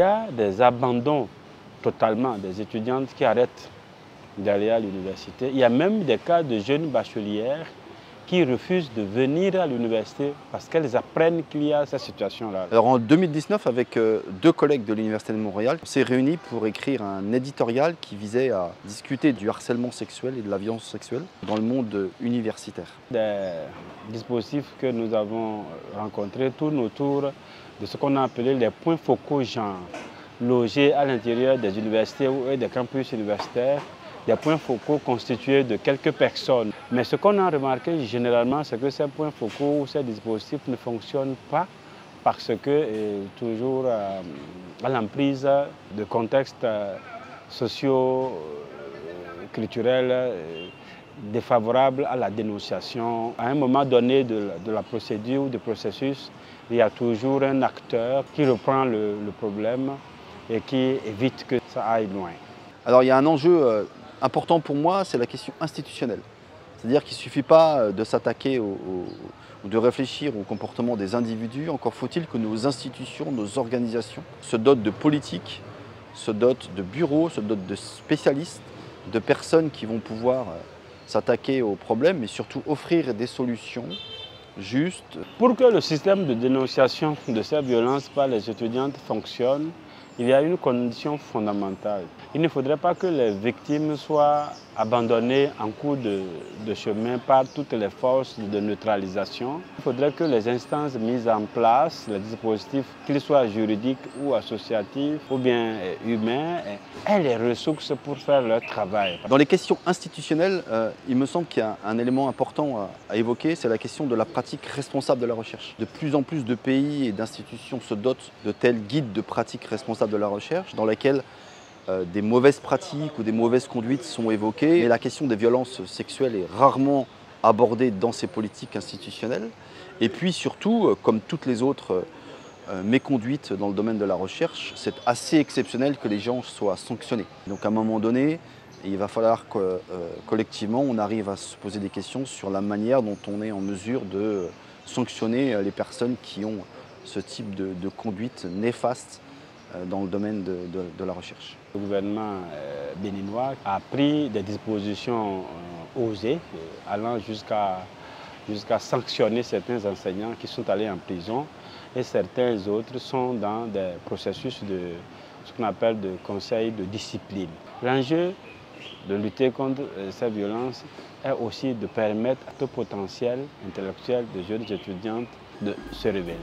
y a des abandons totalement des étudiantes qui arrêtent d'aller à l'université. Il y a même des cas de jeunes bachelières qui refusent de venir à l'université parce qu'elles apprennent qu'il y a cette situation-là. Alors en 2019, avec deux collègues de l'Université de Montréal, on s'est réunis pour écrire un éditorial qui visait à discuter du harcèlement sexuel et de la violence sexuelle dans le monde universitaire. Des dispositifs que nous avons rencontrés tournent autour de ce qu'on a appelé les points focaux genre, logés à l'intérieur des universités ou des campus universitaires, des points focaux constitués de quelques personnes. Mais ce qu'on a remarqué généralement, c'est que ces points focaux ou ces dispositifs ne fonctionnent pas parce que toujours à l'emprise de contextes sociaux, culturels défavorables à la dénonciation. À un moment donné de la procédure ou du processus, il y a toujours un acteur qui reprend le problème et qui évite que ça aille loin. Alors il y a un enjeu important pour moi, c'est la question institutionnelle. C'est-à-dire qu'il ne suffit pas de s'attaquer ou de réfléchir au comportement des individus, encore faut-il que nos institutions, nos organisations se dotent de politiques, se dotent de bureaux, se dotent de spécialistes, de personnes qui vont pouvoir s'attaquer aux problèmes, mais surtout offrir des solutions justes. Pour que le système de dénonciation de ces violences par les étudiantes fonctionne, il y a une condition fondamentale. Il ne faudrait pas que les victimes soient abandonnées en cours de chemin par toutes les forces de neutralisation. Il faudrait que les instances mises en place, les dispositifs, qu'ils soient juridiques ou associatifs ou bien humains, aient les ressources pour faire leur travail. Dans les questions institutionnelles, il me semble qu'il y a un élément important à évoquer, c'est la question de la pratique responsable de la recherche. De plus en plus de pays et d'institutions se dotent de tels guides de pratique responsable de la recherche dans lesquels des mauvaises pratiques ou des mauvaises conduites sont évoquées. Mais la question des violences sexuelles est rarement abordée dans ces politiques institutionnelles. Et puis surtout, comme toutes les autres méconduites dans le domaine de la recherche, c'est assez exceptionnel que les gens soient sanctionnés. Donc à un moment donné, il va falloir que collectivement on arrive à se poser des questions sur la manière dont on est en mesure de sanctionner les personnes qui ont ce type de conduite néfaste dans le domaine de la recherche. Le gouvernement béninois a pris des dispositions osées, allant jusqu'à sanctionner certains enseignants qui sont allés en prison et certains autres sont dans des processus de ce qu'on appelle de conseil de discipline. L'enjeu de lutter contre ces violences est aussi de permettre à tout potentiel intellectuel de jeunes étudiantes de se révéler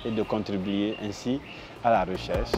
et de contribuer ainsi à la recherche.